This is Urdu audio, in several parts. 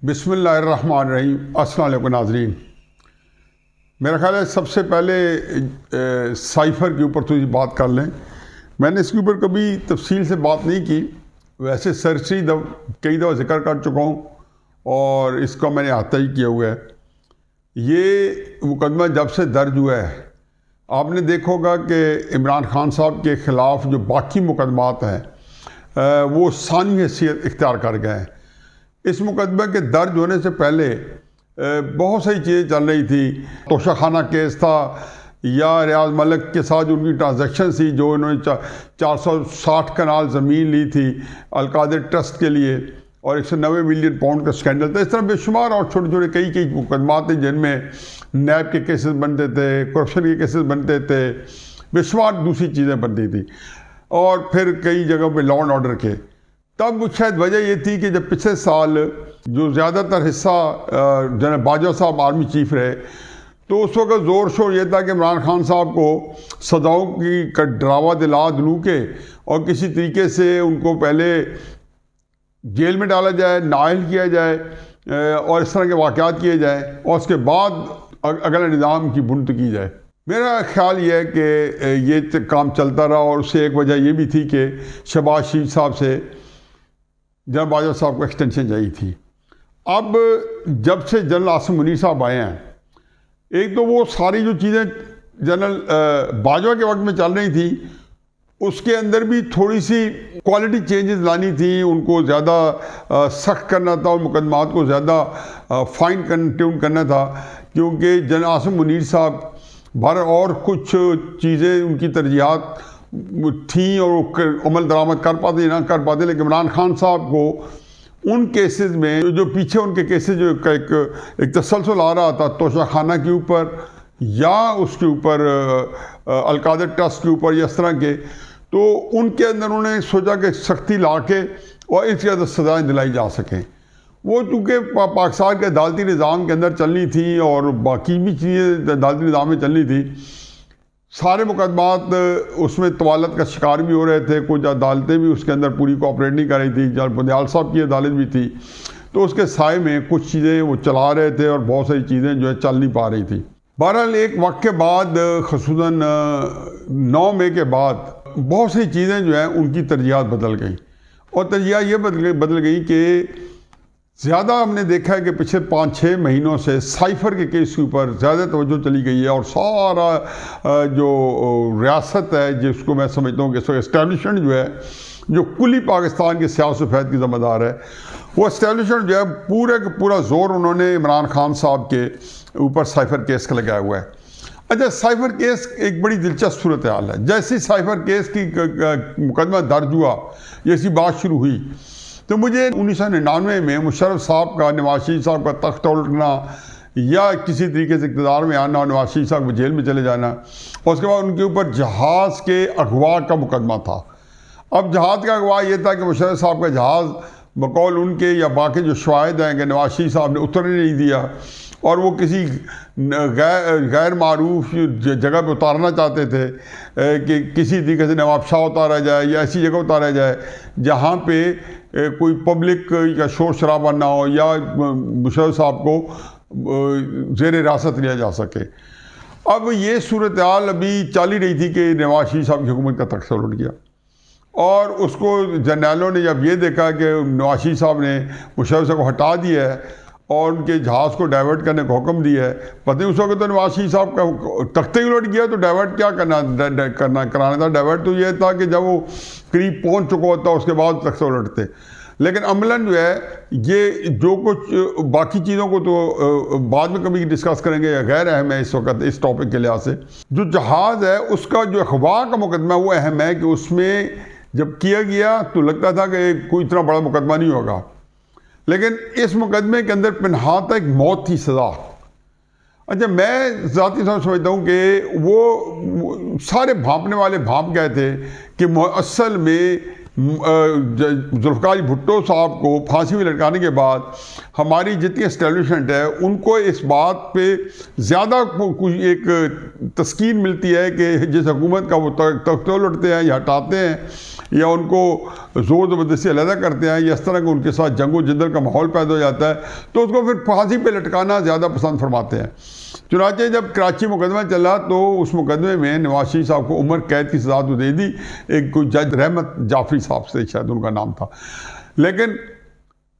بسم اللہ الرحمن الرحیم۔ السلام علیکم ناظرین، میرا خیال ہے سب سے پہلے سائفر کے اوپر تھوڑی بات کر لیں۔ میں نے اس کے اوپر کبھی تفصیل سے بات نہیں کی، ویسے سرسری کئی دفعہ ذکر کر چکا ہوں اور اس کا میں نے احاطہ ہی کیا ہوا ہے۔ یہ مقدمہ جب سے درج ہوا ہے، آپ نے دیکھا ہوگا کہ عمران خان صاحب کے خلاف جو باقی مقدمات ہیں وہ ثانوی حیثیت اختیار کر گئے ہیں۔ اس مقدمے کے درج ہونے سے پہلے بہت ساری چیزیں چل رہی تھی۔ توشہ خانہ کیس تھا یا ریاض ملک کے ساتھ ان کی ٹرانزیکشن تھی، جو انہوں نے 460 کنال زمین لی تھی القادر ٹرسٹ کے لیے، اور 190 ملین پاؤنڈ کا سکینڈل تھا۔ اس طرح بے شمار اور چھوٹے چھوٹے کئی مقدمات ہیں جن میں نیب کے کیسز بنتے تھے، کرپشن کے کیسز بنتے تھے، بے شمار دوسری چیزیں بنتی تھیں، اور پھر کئی جگہوں پہ لا اینڈ آرڈر کے۔ تب شاید وجہ یہ تھی کہ جب پچھلے سال جو زیادہ تر حصہ جنرل باجوہ صاحب آرمی چیف رہے، تو اس وقت زور شور یہ تھا کہ عمران خان صاحب کو سزاؤں کی ڈراوا دلو کے اور کسی طریقے سے ان کو پہلے جیل میں ڈالا جائے، نااہل کیا جائے اور اس طرح کے واقعات کیے جائیں، اور اس کے بعد اگلا نظام کی بنیاد کی جائے۔ میرا خیال یہ ہے کہ یہ کام چلتا رہا، اور اس سے ایک وجہ یہ بھی تھی کہ شہباز شریف صاحب سے جنرل باجوہ صاحب کو ایکسٹینشن چاہیے تھی۔ اب جب سے جنرل عاصم منیر صاحب آئے ہیں، ایک تو وہ ساری جو چیزیں جنرل باجوہ کے وقت میں چل رہی تھی، اس کے اندر بھی تھوڑی سی کوالٹی چینجز لانی تھی، ان کو زیادہ سخت کرنا تھا اور مقدمات کو زیادہ فائن ٹیون کرنا تھا، کیونکہ جنرل عاصم منیر صاحب اور کچھ چیزیں ان کی ترجیحات تھیں اور وہ عمل درآمد کر پاتے نہ کر پاتے، لیکن عمران خان صاحب کو ان کیسز میں جو پیچھے ان کے کیسز جو ایک تسلسل آ رہا تھا توشہ خانہ کے اوپر یا اس کے اوپر القادر ٹرسٹ کے اوپر یا اس طرح کے، تو ان کے اندر انہوں نے سوچا کہ سختی لا کے اور اس کے سزائیں دلائی جا سکیں۔ وہ چونکہ پاکستان کے عدالتی نظام کے اندر چلنی تھی اور باقی بھی چیزیں عدالتی نظام میں چلنی تھی، سارے مقدمات اس میں طوالت کا شکار بھی ہو رہے تھے، کچھ عدالتیں بھی اس کے اندر پوری کوآپریٹ نہیں کر رہی تھی، جنرل بندیال صاحب کی عدالت بھی تھی، تو اس کے سائے میں کچھ چیزیں وہ چلا رہے تھے اور بہت ساری چیزیں جو ہے چل نہیں پا رہی تھی۔ بہرحال ایک وقت کے بعد خصوصاً 9 مئی کے بعد بہت سی چیزیں جو ہیں ان کی ترجیحات بدل گئیں، اور ترجیحات یہ بدل گئی کہ زیادہ ہم نے دیکھا ہے کہ پچھلے 5-6 مہینوں سے سائفر کے کیس کے اوپر زیادہ توجہ چلی گئی ہے، اور سارا جو ریاست ہے جس کو میں سمجھتا ہوں کہ اس وقت اسٹیبلشمنٹ جو ہے، جو کلی پاکستان کے سیاہ و سفید کی ذمہ دار ہے، وہ اسٹیبلشمنٹ جو ہے پورے کا پورا زور انہوں نے عمران خان صاحب کے اوپر سائفر کیس کا لگایا ہوا ہے۔ اچھا، سائفر کیس ایک بڑی دلچسپ صورتحال ہے۔ جیسے سائفر کیس کی مقدمہ درج ہوا، جیسی بات شروع ہوئی، تو مجھے 1999 میں مشرف صاحب کا نواز شریف صاحب کا تخت الٹنا یا کسی طریقے سے اقتدار میں آنا اور نواز شریف صاحب کو جیل میں چلے جانا، اور اس کے بعد ان کے اوپر جہاز کے اغوا کا مقدمہ تھا۔ اب جہاز کا اغوا یہ تھا کہ مشرف صاحب کا جہاز بقول ان کے یا باقی جو شواہد ہیں کہ نواز شریف صاحب نے اترنے نہیں دیا، اور وہ کسی غیر معروف جگہ پہ اتارنا چاہتے تھے کہ کسی طریقے سے نواب شاہ اتارا جائے یا ایسی جگہ اتارا جائے جہاں پہ کوئی پبلک یا شور شرابہ نہ ہو یا مشرف صاحب کو زیر حراست لیا جا سکے۔ اب یہ صورتحال ابھی چل ہی رہی تھی کہ نواز شریف صاحب کی حکومت کا تخت الٹ گیا، اور اس کو جرنیلوں نے جب یہ دیکھا کہ نواز شریف صاحب نے مشرف صاحب کو ہٹا دیا ہے اور ان کے جہاز کو ڈائیورٹ کرنے کا حکم دیا ہے، پتہ اس وقت تو نواز شریف صاحب کا تخت ہی الٹ گیا، تو ڈائیورٹ کیا کرانا تھا؟ ڈائیورٹ تو یہ تھا کہ جب وہ قریب پہنچ چکا ہوتا اس کے بعد تخت الٹتے، لیکن عملاً جو ہے یہ جو کچھ باقی چیزوں کو تو بعد میں کبھی ڈسکس کریں گے، غیر اہم ہے اس وقت اس ٹاپک کے لحاظ سے۔ جو جہاز ہے اس کا جو اغوا کا مقدمہ وہ اہم ہے کہ اس میں جب کیا گیا تو لگتا تھا کہ کوئی اتنا بڑا مقدمہ نہیں ہوگا، لیکن اس مقدمے کے اندر پنہاں تھا ایک موت کی سزا۔ اچھا، میں ذاتی طور سمجھتا ہوں کہ وہ سارے بھانپنے والے بھانپ گئے تھے کہ اصل میں ذوالفقار بھٹو صاحب کو پھانسی میں لٹکانے کے بعد ہماری جتنی اسٹیبلشمنٹ ہے ان کو اس بات پہ زیادہ ایک تسکین ملتی ہے کہ جس حکومت کا وہ تختول اٹھتے ہیں یا ہٹاتے ہیں یا ان کو زور زبردستی علیحدہ کرتے ہیں یا اس طرح کہ ان کے ساتھ جنگ و جدل کا ماحول پیدا ہو جاتا ہے تو اس کو پھر پھانسی پہ لٹکانا زیادہ پسند فرماتے ہیں۔ چنانچہ جب کراچی مقدمہ چلا تو اس مقدمے میں نواز شریف صاحب کو عمر قید کی سزا تو دے دی، ایک کوئی جج رحمت جعفری صاحب سے شاید ان کا نام تھا، لیکن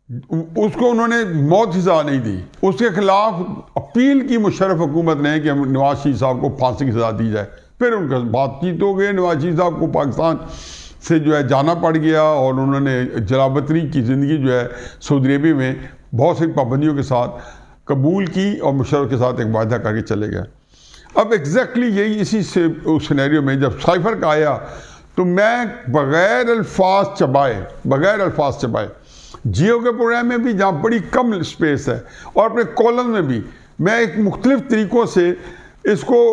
اس کو انہوں نے موت کی سزا نہیں دی۔ اس کے خلاف اپیل کی مشرف حکومت نے کہ نواز شریف صاحب کو پھانسی کی سزا دی جائے، پھر ان کا بات چیت ہو گئی، نواز شریف صاحب کو پاکستان سے جو ہے جانا پڑ گیا اور انہوں نے جلابطری کی زندگی جو ہے سعودی عربیہ میں بہت سی پابندیوں کے ساتھ قبول کی اور مشرف کے ساتھ ایک وعدہ کر کے چلے گئے۔ اب ایگزیکٹلی یہی اسی سینیریو میں جب سائفر کا آیا تو میں بغیر الفاظ چبائے جیو کے پروگرام میں بھی جہاں بڑی کم سپیس ہے اور اپنے کالم میں بھی میں ایک مختلف طریقوں سے اس کو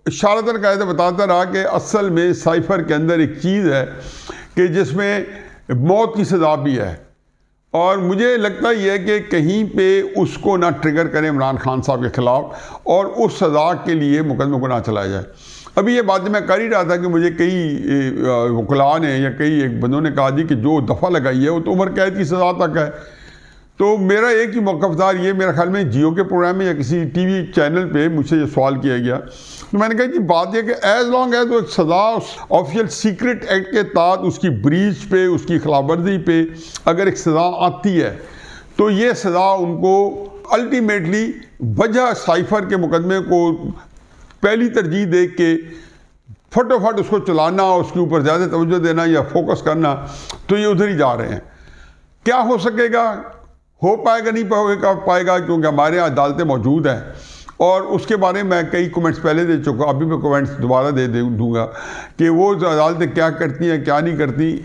اشارتاً قاعدہ بتاتا رہا کہ اصل میں سائفر کے اندر ایک چیز ہے کہ جس میں موت کی سزا بھی ہے، اور مجھے لگتا یہ ہے کہ کہیں پہ اس کو نہ ٹریگر کریں عمران خان صاحب کے خلاف اور اس سزا کے لیے مقدمے کو نہ چلایا جائے۔ ابھی یہ بات میں کر ہی رہا تھا کہ مجھے کئی وکلاء نے یا کئی ایک بندوں نے کہا جی کہ جو دفعہ لگائی ہے وہ تو عمر قید کی سزا تک ہے، تو میرا ایک ہی موقف تھا، یہ میرے خیال میں جیو کے پروگرام میں یا کسی ٹی وی چینل پہ مجھ سے یہ سوال کیا گیا، تو میں نے کہا کہ بات یہ کہ ایز لانگ ایز وہ ایک سزا آفیشیل سیکرٹ ایکٹ کے تحت اس کی بریچ پہ، اس کی خلاف ورزی پہ اگر ایک سزا آتی ہے تو یہ سزا ان کو الٹیمیٹلی وجہ سائفر کے مقدمے کو پہلی ترجیح دے کے فٹافٹ اس کو چلانا، اس کے اوپر زیادہ توجہ دینا یا فوکس کرنا، تو یہ ادھر ہی جا رہے ہیں۔ کیا ہو سکے گا، ہو پائے گا نہیں پائے گا کیونکہ ہمارے یہاں عدالتیں موجود ہیں، اور اس کے بارے میں کئی کومنٹس پہلے دے چکا، ابھی میں کومنٹس دوبارہ دوں گا کہ وہ عدالتیں کیا کرتی ہیں کیا نہیں کرتی،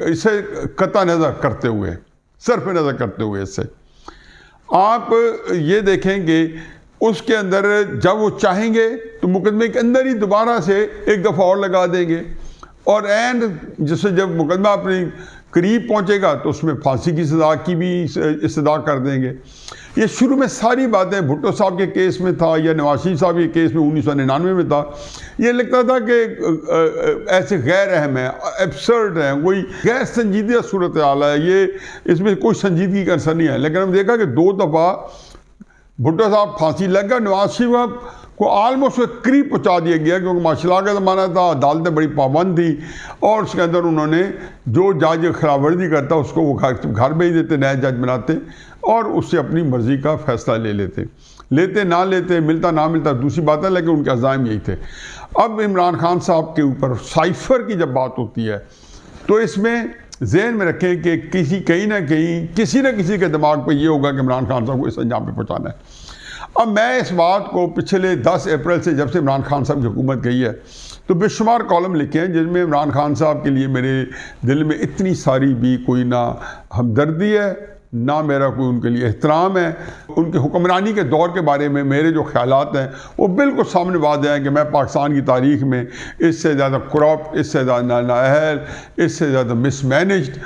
اسے قطع نظر کرتے ہوئے، صرف نظر کرتے ہوئے اس سے آپ یہ دیکھیں کہ اس کے اندر جب وہ چاہیں گے تو مقدمے کے اندر ہی دوبارہ سے ایک دفعہ اور لگا دیں گے، اور اینڈ جس سے جب مقدمہ اپنی قریب پہنچے گا تو اس میں پھانسی کی سزا کی بھی استدعا کر دیں گے۔ یہ شروع میں ساری باتیں بھٹو صاحب کے کیس میں تھا یا نواز شریف صاحب کے کیس میں 1999 میں تھا، یہ لگتا تھا کہ ایسے غیر اہم ہے، ایبسرڈ ہیں، کوئی غیر سنجیدہ صورتحال ہے، یہ اس میں کوئی سنجیدگی کا اثر نہیں ہے۔ لیکن ہم دیکھا کہ 2 دفعہ بھٹو صاحب پھانسی لگ گیا، نواز شریف کو آلموسٹ قریب پہنچا دیا گیا کیونکہ مارشل لا کا زمانہ تھا، عدالتیں بڑی پابند تھی، اور اس کے اندر انہوں نے جو جج خلاف ورزی کرتا اس کو وہ گھر بھیج دیتے، نئے جج بناتے اور اس سے اپنی مرضی کا فیصلہ لے لیتے نہ لیتے، ملتا نہ ملتا دوسری بات ہے، لیکن ان کے عزائم یہی تھے۔ اب عمران خان صاحب کے اوپر سائفر کی جب بات ہوتی ہے تو اس میں ذہن میں رکھیں کہ کہیں نہ کہیں کسی نہ کسی کے دماغ پہ یہ ہوگا کہ عمران خان صاحب کو اس انجام پہ پہنچانا ہے۔ اب میں اس بات کو پچھلے 10 اپریل سے جب سے عمران خان صاحب کی حکومت گئی ہے تو بے شمار کالم لکھے ہیں جن میں عمران خان صاحب کے لیے میرے دل میں اتنی ساری بھی کوئی نہ ہمدردی ہے نہ میرا کوئی ان کے لیے احترام ہے۔ ان کی حکمرانی کے دور کے بارے میں میرے جو خیالات ہیں وہ بالکل سامنے واضح ہیں کہ میں پاکستان کی تاریخ میں اس سے زیادہ کرپٹ، اس سے زیادہ نااہل، اس سے زیادہ مس مینجڈ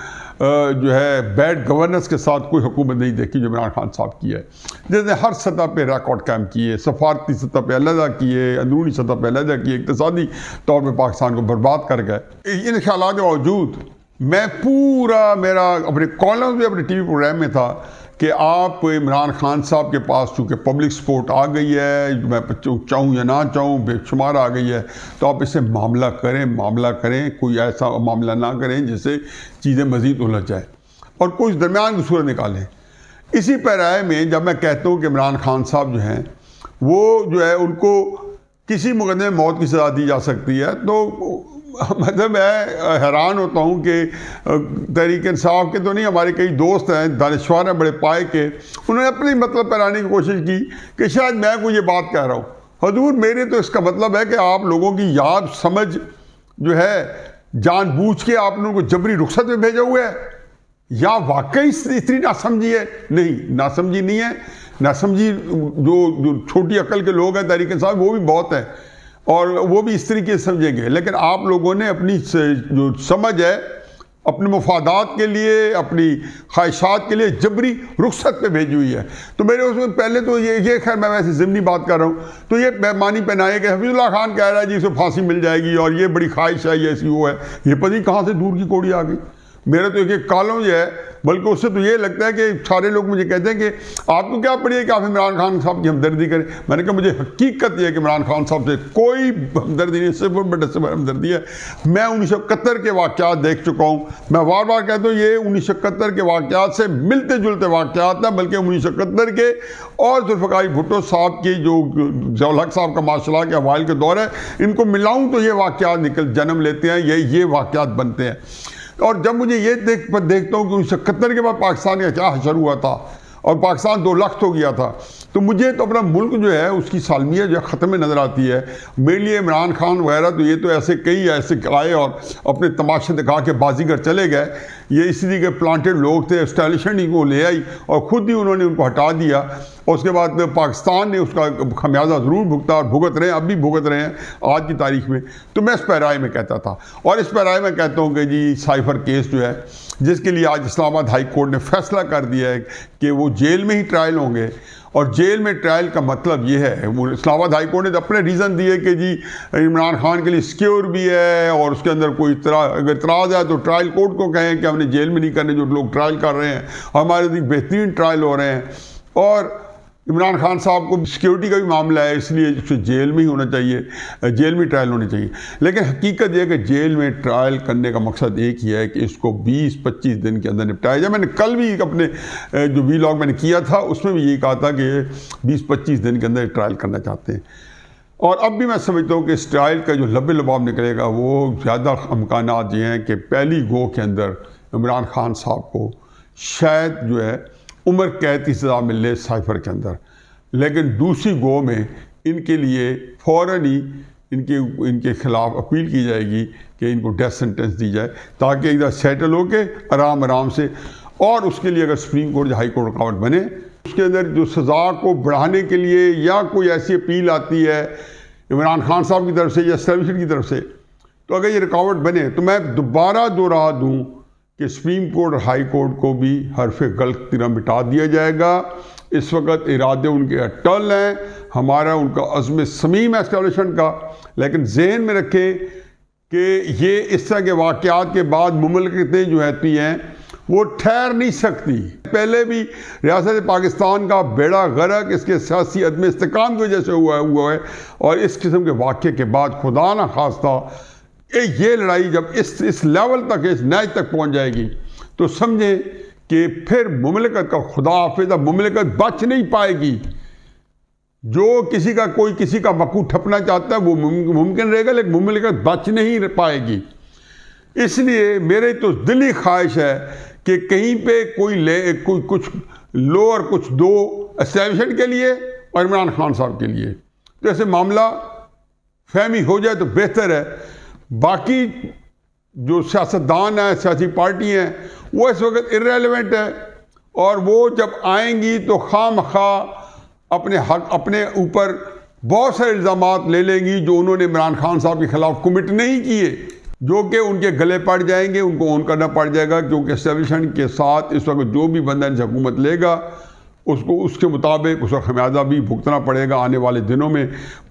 جو ہے بیڈ گورننس کے ساتھ کوئی حکومت نہیں دیکھی جو عمران خان صاحب کی ہے، جس نے ہر سطح پہ ریکارڈ قائم کیے، سفارتی سطح پہ علیحدہ کیے، اندرونی سطح پہ علیحدہ کیے، اقتصادی طور پہ پاکستان کو برباد کر گئے۔ ان خیالات کے باوجود میں میرا اپنے کالمز میں اپنے ٹی وی پروگرام میں تھا کہ آپ عمران خان صاحب کے پاس چونکہ پبلک سپورٹ آ گئی ہے، میں چاہوں یا نہ چاہوں بے شمار آ گئی ہے، تو آپ اس سے معاملہ کریں، کوئی ایسا معاملہ نہ کریں جس سے چیزیں مزید الجھ جائیں اور کوئی درمیان کی صورت نکالیں۔ اسی پیرائے میں جب میں کہتا ہوں کہ عمران خان صاحب جو ہیں وہ جو ہے ان کو کسی مقدمے میں موت کی سزا دی جا سکتی ہے، تو مطلب میں حیران ہوتا ہوں کہ تحریک انصاف کے تو نہیں، ہمارے کئی دوست ہیں دانشور ہیں بڑے پائے کے، انہوں نے اپنی مطلب پہرانے کی کوشش کی کہ شاید میں کوئی یہ بات کہہ رہا ہوں۔ حضور میرے تو اس کا مطلب ہے کہ آپ لوگوں کی یاد سمجھ جو ہے جان بوجھ کے آپ نے ان کو جبری رخصت میں بھیجا ہوا ہے یا واقعی اتنی ناسمجھی ہے؟ نہیں، ناسمجھی نہیں ہے۔ ناسمجھی جو چھوٹی عقل کے لوگ ہیں تحریک انصاف وہ بھی بہت ہیں اور وہ بھی اس طریقے سے سمجھیں گے، لیکن آپ لوگوں نے اپنی جو سمجھ ہے اپنے مفادات کے لیے، اپنی خواہشات کے لیے جبری رخصت پہ بھیجی ہوئی ہے۔ تو میرے اس میں پہلے تو یہ خیر میں ویسے ضمنی بات کر رہا ہوں، تو یہ بیمانی پہنائے کہ حفیظ اللہ خان کہہ رہا ہے جی اسے پھانسی مل جائے گی اور یہ بڑی خواہش ہے، یہ ایسی وہ ہے، یہ پتہ نہیں کہاں سے دور کی کوڑی آ گئی۔ میرا تو ایک کالم جو ہے، بلکہ اس سے تو یہ لگتا ہے کہ سارے لوگ مجھے کہتے ہیں کہ آپ کو کیا پڑی ہے کہ آپ عمران خان صاحب کی ہمدردی کریں۔ میں نے کہا مجھے حقیقت یہ ہے کہ عمران خان صاحب سے کوئی ہمدردی نہیں، صرف بڑے سے ہمدردی ہے۔ میں 1971 کے واقعات دیکھ چکا ہوں، میں بار بار کہتا ہوں یہ 1971 کے واقعات سے ملتے جلتے واقعات ہیں، بلکہ 1971 کے اور ذوالفقار بھٹو صاحب کی جو ضیاء الحق صاحب کا ماشاء اللہ کے اوائل کے دور ہے، ان کو ملاؤں تو یہ واقعات جنم لیتے ہیں، یہ واقعات بنتے ہیں۔ اور جب مجھے یہ دیکھتا ہوں کہ 1971 کے بعد پاکستان کا کیا حشر ہوا تھا اور پاکستان 2 لخت ہو گیا تھا، تو مجھے تو اپنا ملک جو ہے اس کی سالمیت جو ہے ختم نظر آتی ہے۔ میرے لیے عمران خان وغیرہ تو یہ تو ایسے آئے اور اپنے تماشے دکھا کے بازیگر چلے گئے، یہ اس لیے کہ پلانٹڈ لوگ تھے، اسٹیبلشمنٹ ہی کو لے آئی اور خود ہی انہوں نے ان کو ہٹا دیا، اور اس کے بعد پاکستان نے اس کا خمیازہ ضرور بھگتا اور بھگت رہے ہیں، اب بھی بھگت رہے ہیں آج کی تاریخ میں۔ تو میں اس پیرائے میں کہتا تھا، اور اس پیرائے میں کہتا ہوں کہ جی سائفر کیس جو ہے، جس کے لیے آج اسلام آباد ہائی کورٹ نے فیصلہ کر دیا ہے کہ وہ جیل میں ہی ٹرائل ہوں گے، اور جیل میں ٹرائل کا مطلب یہ ہے، وہ اسلام آباد ہائی کورٹ نے اپنے ریزن دیے کہ جی عمران خان کے لیے سیکیور بھی ہے، اور اس کے اندر کوئی اگر اعتراض ہے تو ٹرائل کورٹ کو کہیں کہ ہم نے جیل میں نہیں کرنے، جو لوگ ٹرائل کر رہے ہیں ہمارے لیے بہترین ٹرائل ہو رہے ہیں، اور عمران خان صاحب کو سیکیورٹی کا بھی معاملہ ہے، اس لیے اسے جیل میں ہی ہونا چاہیے، جیل میں ٹرائل ہونی چاہیے۔ لیکن حقیقت یہ ہے کہ جیل میں ٹرائل کرنے کا مقصد ایک ہی ہے کہ اس کو 20-25 دن کے اندر نپٹایا جائے۔ میں نے کل بھی اپنے جو ویلاگ میں نے کیا تھا اس میں بھی یہی کہا تھا کہ 20-25 دن کے اندر ٹرائل کرنا چاہتے ہیں، اور اب بھی میں سمجھتا ہوں کہ اس ٹرائل کا جو لب لباب نکلے گا وہ زیادہ امکانات یہ ہیں کہ پہلی گو کے اندر عمران خان صاحب کو شاید جو ہے عمر قید کی سزا مل لے سائفر کے اندر، لیکن دوسری گو میں ان کے لیے فوراً ہی ان کے خلاف اپیل کی جائے گی کہ ان کو ڈیتھ سینٹنس دی جائے، تاکہ ادھر سیٹل ہو کے آرام سے، اور اس کے لیے اگر سپریم کورٹ یا ہائی کورٹ رکاوٹ بنے، اس کے اندر جو سزا کو بڑھانے کے لیے یا کوئی ایسی اپیل آتی ہے عمران خان صاحب کی طرف سے یا اسٹیبلشمنٹ کی طرف سے، تو اگر یہ رکاوٹ بنے تو میں دوبارہ دوہرا دوں کہ سپریم کورٹ اور ہائی کورٹ کو بھی حرف غلط طرح مٹا دیا جائے گا۔ اس وقت ارادے ان کے اٹل ہیں، ہمارا ان کا عزم صمیم ہے اسٹیبلشمنٹ کا، لیکن ذہن میں رکھیں کہ یہ اس طرح کے واقعات کے بعد مملکتیں جو ہوتی ہیں وہ ٹھہر نہیں سکتی۔ پہلے بھی ریاست پاکستان کا بیڑا غرق اس کے سیاسی عدم استحکام کی وجہ سے ہوا ہے، اور اس قسم کے واقعے کے بعد خدا نہ خواستہ یہ لڑائی جب اس لیول تک، اس نیچ تک پہنچ جائے گی، تو سمجھیں کہ پھر مملکت کا خدا حافظ مملکت بچ نہیں پائے گی۔ جو کوئی کسی کا مکو ٹھپنا چاہتا ہے وہ ممکن رہے گا، لیکن مملکت بچ نہیں پائے گی۔ اس لیے میرے تو دلی خواہش ہے کہ کہیں پہ کوئی کچھ لو اور کچھ دو اسٹیبلشمنٹ کے لیے اور عمران خان صاحب کے لیے، تو ایسے معاملہ فہمی ہو جائے تو بہتر ہے۔ باقی جو سیاستدان ہیں، سیاسی پارٹی ہیں، وہ اس وقت irrelevant ہے، اور وہ جب آئیں گی تو خواہ مخواہ اپنے اوپر بہت سارے الزامات لے لیں گی جو انہوں نے عمران خان صاحب کے خلاف کمٹ نہیں کیے، جو کہ ان کے گلے پڑ جائیں گے، ان کو اون کرنا پڑ جائے گا، کیونکہ اسٹیبلشمنٹ کے ساتھ اس وقت جو بھی بندہ ان سے حکومت لے گا اس کے مطابق اس کا خمیازہ بھی بھگتنا پڑے گا آنے والے دنوں میں۔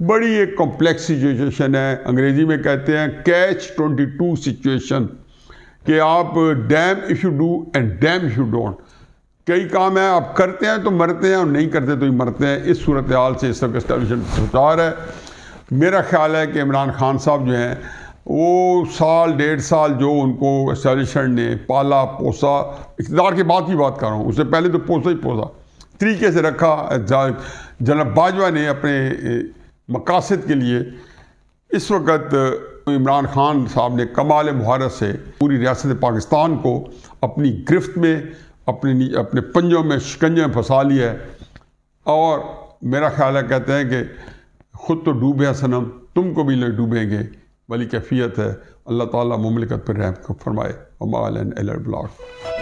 بڑی ایک کمپلیکس سچویشن ہے، انگریزی میں کہتے ہیں catch-22 سچویشن، کہ آپ damn if you do and damn if you don't, کئی کام ہیں آپ کرتے ہیں تو مرتے ہیں اور نہیں کرتے تو ہی مرتے ہیں۔ اس صورتحال سے اس وقت اسٹیبلشمنٹ دوچار ہے۔ میرا خیال ہے کہ عمران خان صاحب جو ہیں وہ سال 1.5 سال جو ان کو اسٹیبلشمنٹ نے پالا پوسا، اقتدار کے بعد کی بات کر رہا ہوں، اس سے پہلے تو پوسا ہی پوسا طریقے سے رکھا جناب باجوہ نے اپنے مقاصد کے لیے، اس وقت عمران خان صاحب نے کمال مہارت سے پوری ریاست پاکستان کو اپنی گرفت میں، اپنے پنجوں میں، شکنجے میں پھنسا لیا ہے، اور میرا خیال ہے کہتے ہیں کہ خود تو ڈوبے ہیں صنم، تم کو بھی لوگ ڈوبیں گے، والی کیفیت ہے۔ اللہ تعالیٰ مملکت پر رحم فرمائے۔ وما علینا الا البلاغ۔